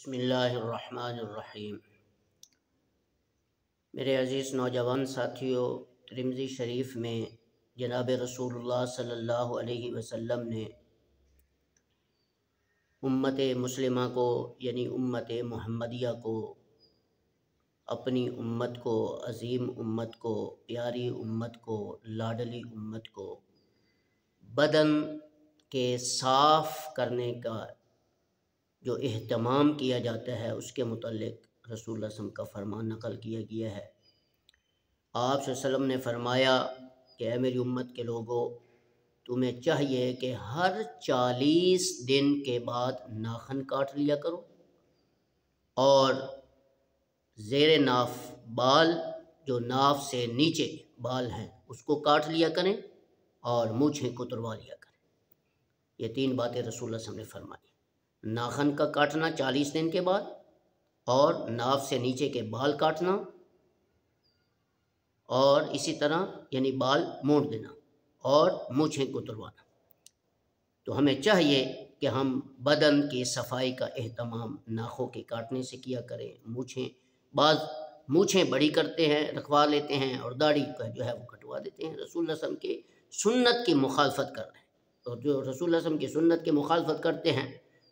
بسم اللہ الرحمن الرحیم۔ میرے عزیز نوجوان ساتھیوں، ترمذی شریف میں جناب رسول اللہ صلی اللہ علیہ وسلم نے امت مسلمہ کو یعنی امت محمدیہ کو، اپنی امت کو، عظیم امت کو، پیاری امت کو، لاڈلی امت کو بدن کے صاف کرنے کا جو اہتمام کیا جاتا ہے اس کے متعلق رسول اللہ صلی اللہ علیہ وسلم کا فرمان نقل کیا گیا ہے۔ آپ صلی اللہ علیہ وسلم نے فرمایا کہ اے میری امت کے لوگوں، تمہیں چاہیے کہ ہر 40 دن کے بعد ناخن کاٹ لیا کرو اور زیر ناف بال، جو ناف سے نیچے بال ہیں اس کو کاٹ لیا کریں اور مونچھیں کتروا لیا کریں۔ یہ 3 باتیں رسول اللہ صلی اللہ علیہ وسلم نے فرمائی۔ ناخن کا کاٹنا 40 دن کے بعد، اور ناف سے نیچے کے بال کاٹنا، اور اسی طرح یعنی بال مونڈ دینا اور مونچھیں کتروانا۔ تو ہمیں چاہیے کہ ہم بدن کی صفائی کا اہتمام ناخوں کے کاٹنے سے کیا کریں۔ بعض مونچھیں بڑی کرتے ہیں، رکھوا لیتے ہیں، اور داڑھی کا جو ہے وہ کٹوا دیتے ہیں۔ رسول اللہ صلی اللہ علیہ وسلم کی سنت کی مخالفت کر رہے ہیں، اور جو رسول اللہ صلی اللہ علیہ وسلم کی سنت کی مخالفت کرتے ہیں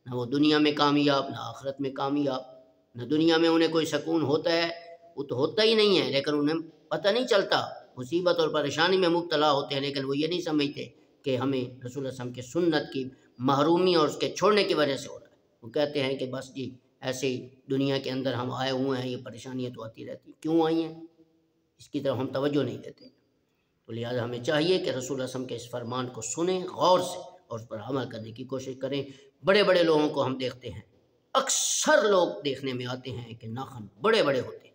نہ وہ دنیا میں کامیاب نہ آخرت میں کامیاب۔ نہ دنیا میں انہیں کوئی سکون ہوتا ہے، وہ تو ہوتا ہی نہیں ہے، لیکن انہیں پتہ نہیں چلتا، مصیبت اور پریشانی میں مبتلا ہوتے ہیں، لیکن وہ یہ نہیں سمجھتے کہ ہمیں رسول اللہ صلی اللہ علیہ وسلم کی سنت کی محرومی اور اس کے چھوڑنے کی وجہ سے ہو رہا ہے۔ وہ کہتے ہیں کہ بس جی ایسے ہی دنیا کے اندر ہم آئے ہوئے ہیں، یہ پریشانیاں تو آتی رہتی، کیوں آئی ہیں اس کی طرف ہم توجہ نہیں دیتے۔ تو لہٰذا ہمیں چاہیے کہ رسول اللہ صلی اللہ علیہ وسلم کے اس فرمان کو سنیں غور سے اور اس پر عمل کرنے کی کوشش کریں۔ بڑے بڑے لوگوں کو ہم دیکھتے ہیں، اکثر لوگ دیکھنے میں آتے ہیں کہ ناخن بڑے بڑے ہوتے ہیں،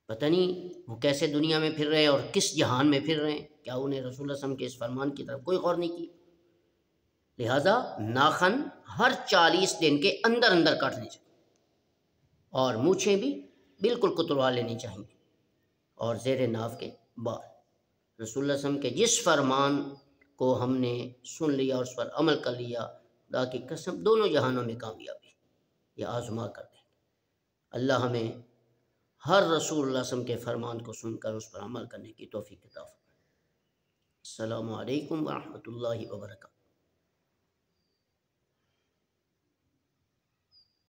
پتہ نہیں وہ کیسے دنیا میں پھر رہے ہیں اور کس جہان میں پھر رہے ہیں، کیا انہیں رسول اللہ صلی اللہ علیہ وسلم کے اس فرمان کی طرف کوئی غور نہیں کی؟ لہٰذا ناخن ہر 40 دن کے اندر اندر کاٹنے چاہیے، اور مونچھیں بھی بالکل کتروا لینی چاہیے، اور زیر ناف کے بال۔ رسول اللہ صلی اللہ علیہ وسلم کے جس فرمان کو ہم نے سن لیا اور اس پر عمل کر لیا، خدا کی قسم دونوں جہانوں میں کامیابی یہ آزما کر دیں۔ اللہ ہمیں ہر رسول اللہ صلی اللہ علیہ وسلم کے فرمان کو سن کر اس پر عمل کرنے کی توفیق عطا فرمائے۔ السلام علیکم ورحمۃ اللہ وبرکاتہ۔